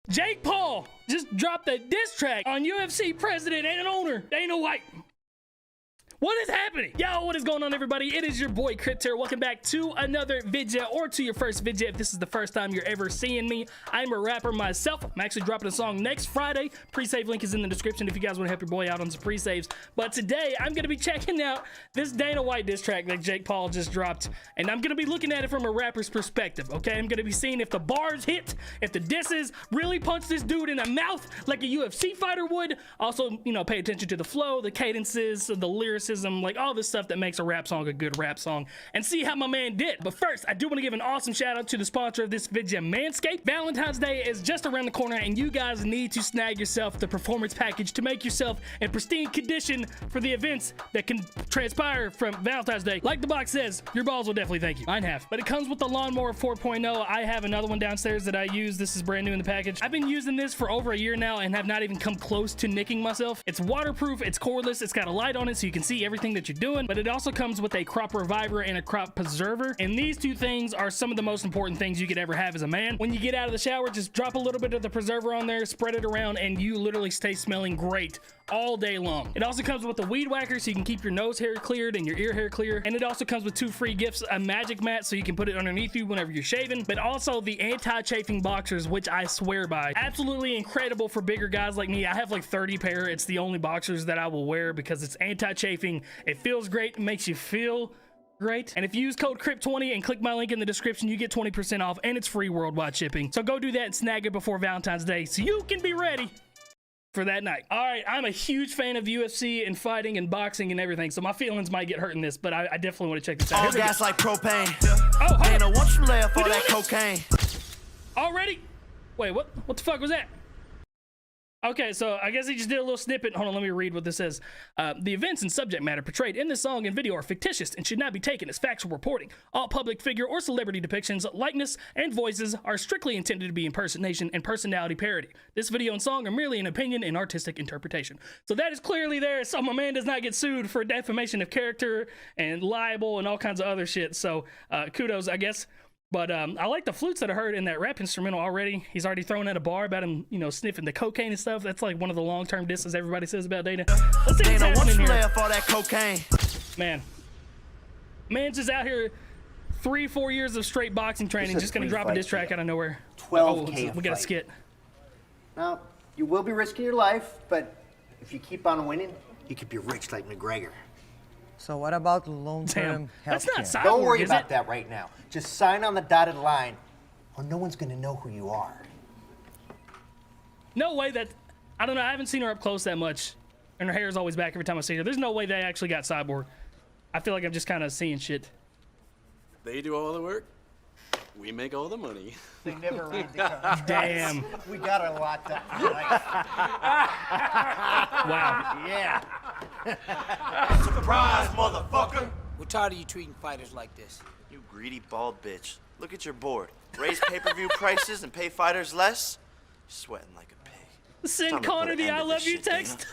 Jake Paul just dropped a diss track on UFC president and owner Dana White. What is happening? Yo, what is going on, everybody? It is your boy Crypt here. Welcome back to another video, or to your first video if this is the first time you're ever seeing me. I'm a rapper myself. I'm actually dropping a song next Friday. Pre-save link is in the description if you guys want to help your boy out on some pre-saves. But today, I'm going to be checking out this Dana White diss track that Jake Paul just dropped. And I'm going to be looking at it from a rapper's perspective, okay? I'm going to be seeing if the bars hit, if the disses really punch this dude in the mouth like a UFC fighter would. Also, you know, pay attention to the flow, the cadences, the lyrics, like all this stuff that makes a rap song a good rap song, and see how my man did. But first, I do want to give an awesome shout out to the sponsor of this video, Manscaped. Valentine's Day is just around the corner, and you guys need to snag yourself the performance package to make yourself in pristine condition for the events that can transpire from Valentine's Day. Like the box says, your balls will definitely thank you. Mine have. But it comes with the Lawnmower 4.0. I have another one downstairs that I use. This is brand new in the package. I've been using this for over a year now and have not even come close to nicking myself. It's waterproof, it's cordless, it's got a light on it so you can see everything that you're doing, but it also comes with a crop reviver and a crop preserver, and these two things are some of the most important things you could ever have as a man. When you get out of the shower, just drop a little bit of the preserver on there, spread it around, and you literally stay smelling great all day long. It also comes with a weed whacker so you can keep your nose hair cleared and your ear hair clear, and it also comes with 2 free gifts: a magic mat so you can put it underneath you whenever you're shaving, but also the anti-chafing boxers, which I swear by. Absolutely incredible for bigger guys like me. I have like 30 pair. It's the only boxers that I will wear because it's anti-chafing. It feels great, it makes you feel great, and if you use code CRYPT20 and click my link in the description, you get 20% off, and it's free worldwide shipping. So go do that and snag it before Valentine's Day so you can be ready for that night. All right, I'm a huge fan of UFC and fighting and boxing and everything, so my feelings might get hurt in this, but I definitely want to check this out. All gas like propane. Oh, Dana, once you lay off all that cocaine. Already? Wait, what the fuck was that? Okay, so I guess he just did a little snippet. Hold on, let me read what this says. The events and subject matter portrayed in this song and video are fictitious and should not be taken as factual reporting. All public figure or celebrity depictions, likeness, and voices are strictly intended to be impersonation and personality parody. This video and song are merely an opinion and artistic interpretation. So that is clearly there, so my man does not get sued for defamation of character and libel and all kinds of other shit. So kudos, I guess. But I like the flutes that I heard in that rap instrumental already. He's already thrown at a bar about him, you know, sniffing the cocaine and stuff. That's like one of the long-term disses everybody says about Dana. Let's see what's happening here. Lay off all that cocaine. Man's just out here 3-4 years of straight boxing training, just gonna drop a diss track out of nowhere. 12K. We got a skit. Now, you will be risking your life, but if you keep on winning, you could be rich like McGregor. So what about long-term health care? That's not Cyborg, Don't worry is about it? that right now. Just sign on the dotted line, or no one's gonna know who you are. No way that, I don't know, I haven't seen her up close that much, and her hair is always back every time I see her. There's no way they actually got Cyborg. I feel like I'm just kind of seeing shit. They do all the work, we make all the money. They never read the contracts. Damn. We got a lot to like. Wow. Yeah. Surprise, motherfucker. We're tired of you treating fighters like this. You greedy bald bitch. Look at your board. Raise pay-per-view prices and pay fighters less? You're sweating like a pig. Send Connor the I love you text.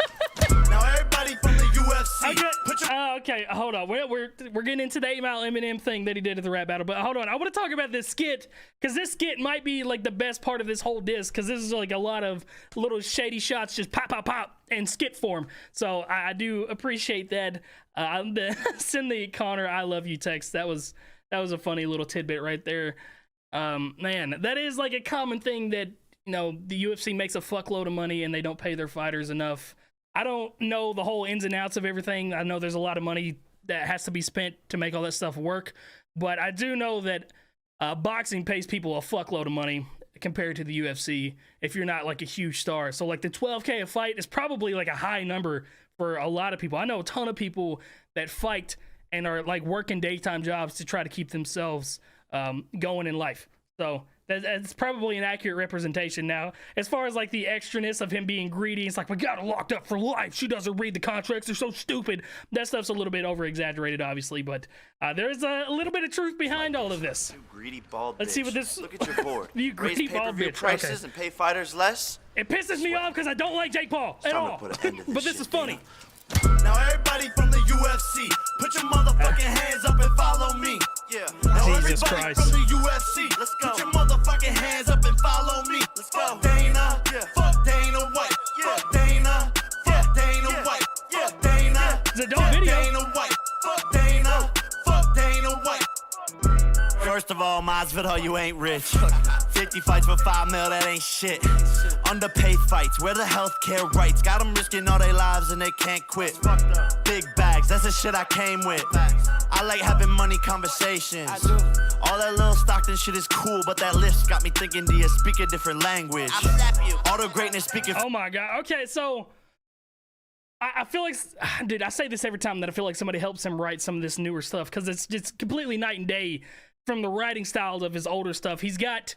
Now everybody from the UFC. Okay, hold on. We're getting into the 8 Mile Eminem thing that he did at the rap battle, but hold on. I want to talk about this skit, because this skit might be like the best part of this whole disc, because this is like a lot of little shady shots, just pop, pop, pop, in skit form. So I do appreciate that. Send the Connor I love you text. That was a funny little tidbit right there. Man, that is like a common thing that, you know, the UFC makes a fuckload of money and they don't pay their fighters enough. I don't know the whole ins and outs of everything. I know there's a lot of money that has to be spent to make all that stuff work, but I do know that boxing pays people a fuckload of money compared to the UFC if you're not like a huge star. So like the 12K a fight is probably like a high number for a lot of people. I know a ton of people that fight and are like working daytime jobs to try to keep themselves going in life. So that's probably an accurate representation. Now, as far as like the extraness of him being greedy, it's like, we got her locked up for life. She doesn't read the contracts. They're so stupid. That stuff's a little bit over exaggerated, obviously, but there's a little bit of truth behind all of this. You greedy bald bitch. Let's see what this. Look at your board. You greedy Raise bald pay-per-view bitch. prices and pay fighters less? It pisses me off because I don't like Jake Paul at all. Put an end to But this shit, is funny. Now everybody from the UFC, put your motherfucking hands up and follow me. Yeah. Now Jesus everybody Christ. from the UFC, let's go. Put your motherfucking hands up and follow me. Let's go. Dana. First of all, Masvidal, you ain't rich. 50 fights for 5 mil, that ain't shit. Underpaid fights, where the healthcare rights? Got them risking all their lives and they can't quit. Big bags, that's the shit I came with. I like having money conversations. All that little Stockton shit is cool, but that list got me thinking, do you speak a different language? All the greatness speaking. Oh my god. Okay, so I feel like, dude, I say this every time that I feel like somebody helps him write some of this newer stuff because it's just completely night and day from the writing styles of his older stuff. He's got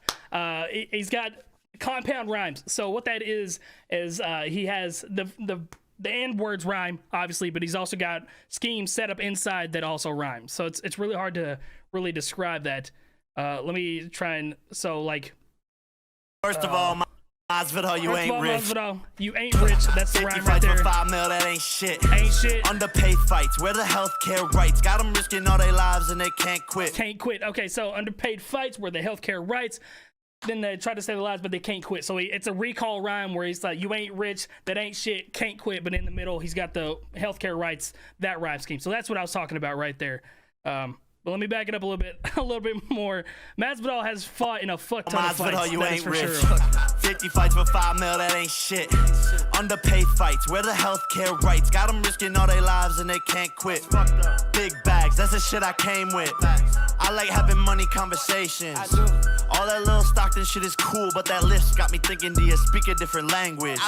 compound rhymes. So what that is he has the and words rhyme obviously, but he's also got schemes set up inside that also rhyme. So it's really hard to really describe that. Let me try and like. First of all, Masvidal, you ain't rich. Masvidal, you ain't rich. That's the rhyme right there. 50 fights for 5 mil, that ain't shit. Ain't shit. Underpaid fights, where the healthcare rights? Got them risking all their lives and they can't quit. Can't quit. Okay, so underpaid fights where the healthcare rights. Then they try to save their lives, but they can't quit. So it's a recall rhyme where he's like, you ain't rich, that ain't shit, can't quit. But in the middle, he's got the healthcare rights, that rhyme scheme. So that's what I was talking about right there. But let me back it up a little bit more. Masvidal has fought in a fuck ton of fights. You ain't rich. Sure. 50 fights for 5 mil, that ain't shit. Underpaid fights, where the healthcare rights? Got them risking all their lives and they can't quit. Big bags, that's the shit I came with. I like having money conversations. All that little Stockton shit is cool, but that list got me thinking, do you speak a different language?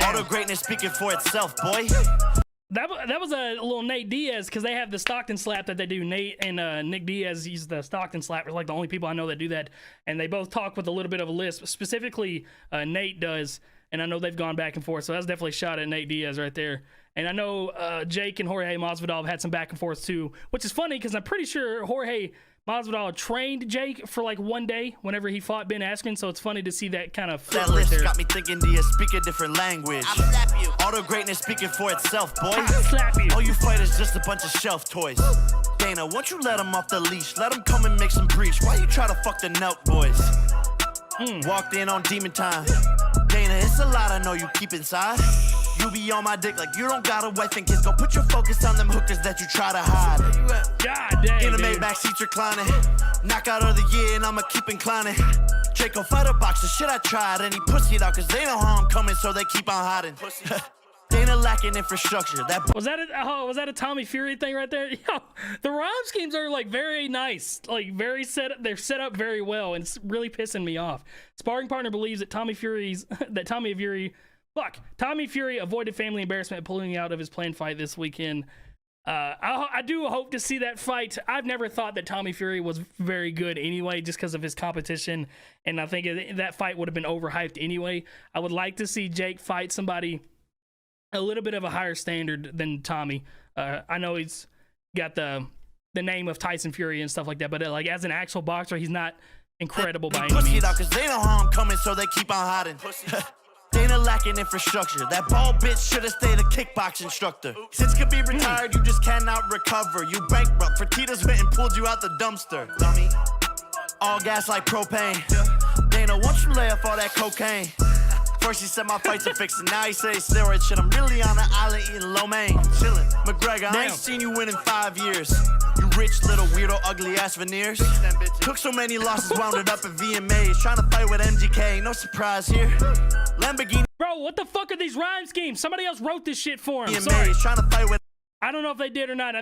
All the greatness speaking for itself, boy. That was a little Nate Diaz because they have the Stockton slap that they do. Nate and Nick Diaz use the Stockton slap. They're like the only people I know that do that, and they both talk with a little bit of a lisp. Specifically, Nate does, and I know they've gone back and forth. So that's definitely a shot at Nate Diaz right there. And I know Jake and Jorge Masvidal have had some back and forth too, which is funny because I'm pretty sure Jorge Masvidal trained Jake for like one day whenever he fought Ben Askren, so it's funny to see that kind of flip that list right there. Got me thinking, do you speak a different language? I'll slap you. All the greatness speaking for itself, boy. I'll slap you. All you fighters just a bunch of shelf toys. Dana, won't you let him off the leash? Let him come and make some breach. Why you try to fuck the Nelk boys? Walked in on demon time. Dana, it's a lot I know you keep inside. You be on my dick like you don't got a wife and kids. Go put your focus on them hookers that you try to hide. God damn, in the dude. Maybach seats reclining. Knockout of the year and I'ma keep inclining. Draco fighter boxer, shit I tried. And he pussied out cause they know how I'm coming, so they keep on hiding. Dana lacking infrastructure. Was that a Tommy Fury thing right there? Yo, the rhyme schemes are like very nice, like they're set up very well, and it's really pissing me off. Sparring partner believes that Tommy Fury avoided family embarrassment pulling out of his planned fight this weekend. I do hope to see that fight. I've never thought that Tommy Fury was very good anyway, just because of his competition, and I think that fight would have been overhyped anyway. I would like to see Jake fight somebody a little bit of a higher standard than Tommy. I know he's got the name of Tyson Fury and stuff like that, but like as an actual boxer, he's not incredible by any means. Cause they know how I'm coming, so they keep on hiding. Dana lacking infrastructure. That bald bitch should have stayed a kickbox instructor. Since could be retired, you just cannot recover. You bankrupt. Fertitas went and pulled you out the dumpster. Dummy. All gas like propane. Dana, won't you lay off all that cocaine? First he said my fights are fixing, now he say steroid shit. I'm really on an island eating lo mein. Chillin'. McGregor, I ain't seen you win in 5 years. You rich little weirdo, ugly ass veneers. Took so many losses, wound it up in VMAs. Trying to fight with MGK, no surprise here. Lamborghini. Bro, what the fuck are these rhyme schemes? Somebody else wrote this shit for him. VMAs, trying to fight with. I don't know if they did or not.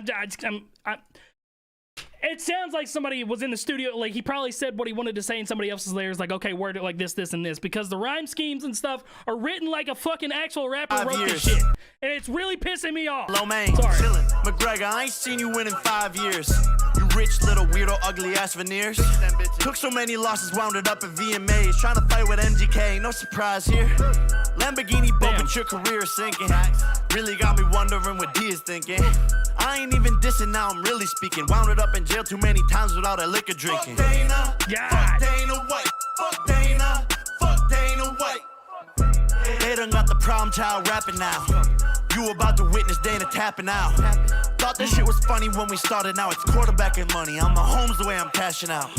It sounds like somebody was in the studio, like he probably said what he wanted to say and somebody else is there is like, okay, word it like this, and this, because the rhyme schemes and stuff are written like a fucking actual rapper wrote this shit. And it's really pissing me off. Low main, sorry. Chillin'. McGregor, I ain't seen you win in 5 years. You rich little weirdo, ugly ass veneers. Took so many losses, wound it up in VMAs. Trying to fight with MGK, no surprise here. Lamborghini boat, but your career is sinking. Really got me wondering what D is thinking. I ain't even dissing, now I'm really speaking. Wound it up in jail too many times without a liquor drinking. Fuck Dana, fuck Dana White, fuck Dana, fuck Dana White. They done got the problem child rapping now. You about to witness Dana tapping out. Thought this shit was funny when we started, now it's quarterbacking money. I'm Mahomes the way I'm cashing out.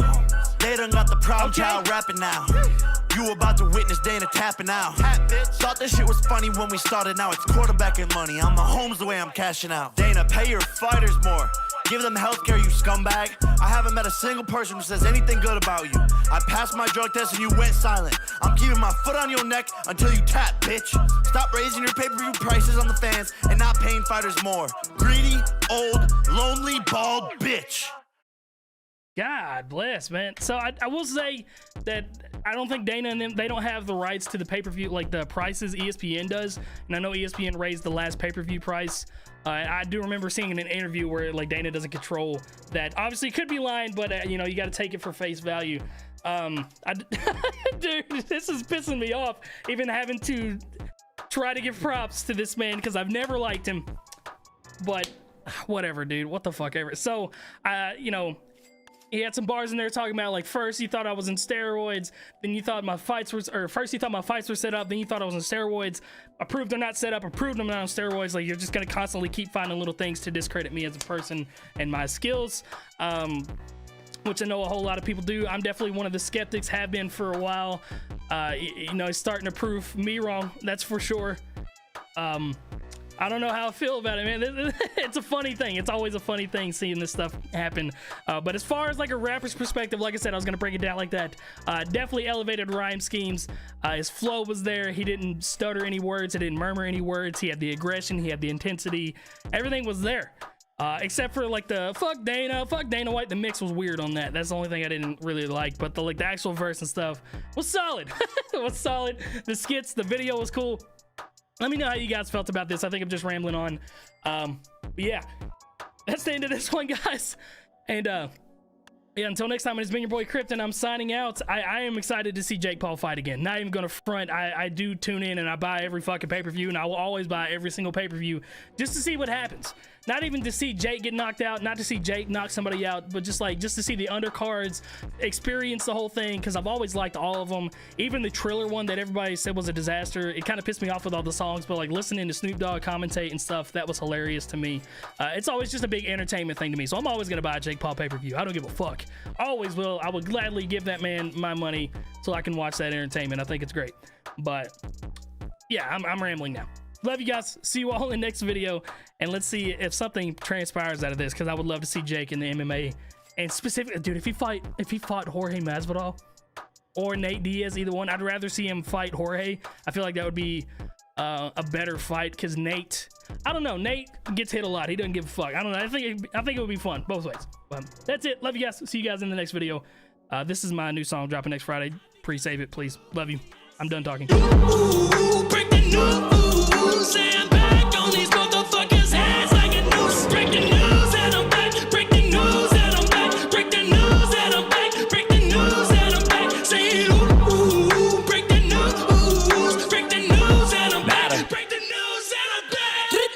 They done got the problem child rapping now. You about to witness Dana tapping out. Thought this shit was funny when we started, now it's quarterbacking money. I'm Mahomes the way I'm cashing out. Dana, pay your fighters more. Give them healthcare, you scumbag. I haven't met a single person who says anything good about you. I passed my drug test and you went silent. I'm keeping my foot on your neck until you tap, bitch. Stop raising your pay-per-view prices on the fans and not paying fighters more. Greedy, old, lonely, bald bitch. God bless, man. So I will say that I don't think Dana and them, they don't have the rights to the pay-per-view like the prices ESPN does. And I know ESPN raised the last pay-per-view price. I do remember seeing in an interview where like Dana doesn't control that. Obviously, could be lying, but you know, you got to take it for face value. Dude, this is pissing me off. Even having to try to give props to this man because I've never liked him. But whatever, dude. What the fuck ever. So, you know, he had some bars in there talking about like first you thought I was in steroids, then you thought my fights were, or first you thought my fights were set up, then you thought I was on steroids. Approved they're not set up, approved I'm not on steroids. Like you're just gonna constantly keep finding little things to discredit me as a person and my skills, which I know a whole lot of people do. I'm definitely one of the skeptics, have been for a while. You know, he's starting to prove me wrong, that's for sure. I don't know how I feel about it, man. It's a funny thing. It's always a funny thing seeing this stuff happen. But as far as like a rapper's perspective, like I said, I was gonna break it down like that. Definitely elevated rhyme schemes. His flow was there. He didn't stutter any words. He didn't murmur any words. He had the aggression. He had the intensity. Everything was there. Except for like the fuck Dana White. The mix was weird on that. That's the only thing I didn't really like. But the like the actual verse and stuff was solid. It was solid. The skits, the video was cool. Let me know how you guys felt about this. I think I'm just rambling on. But yeah, that's the end of this one, guys. And yeah, until next time, it's been your boy Crypt, and I'm signing out. I am excited to see Jake Paul fight again. Not even gonna front. I do tune in and I buy every fucking pay-per-view, and I will always buy every single pay-per-view just to see what happens. Not even to see Jake get knocked out, not to see Jake knock somebody out, but just to see the undercards, experience the whole thing, because I've always liked all of them. Even the Triller one that everybody said was a disaster, it kind of pissed me off with all the songs, but like listening to Snoop Dogg commentate and stuff, that was hilarious to me. It's always just a big entertainment thing to me, so I'm always gonna buy a Jake Paul pay-per-view. I don't give a fuck. Always will. I would gladly give that man my money so I can watch that entertainment. I think it's great. But yeah, I'm rambling now. Love you guys. See you all in the next video, and let's see if something transpires out of this, because I would love to see Jake in the MMA. And specifically, dude, if he fought Jorge Masvidal or Nate Diaz, either one, I'd rather see him fight Jorge. I feel like that would be a better fight, because Nate, I don't know, Nate gets hit a lot. He doesn't give a fuck. I don't know. I think it would be fun both ways. But that's it. Love you guys. See you guys in the next video. This is my new song dropping next Friday. Pre-save it, please. Love you. I'm done talking. Break the news and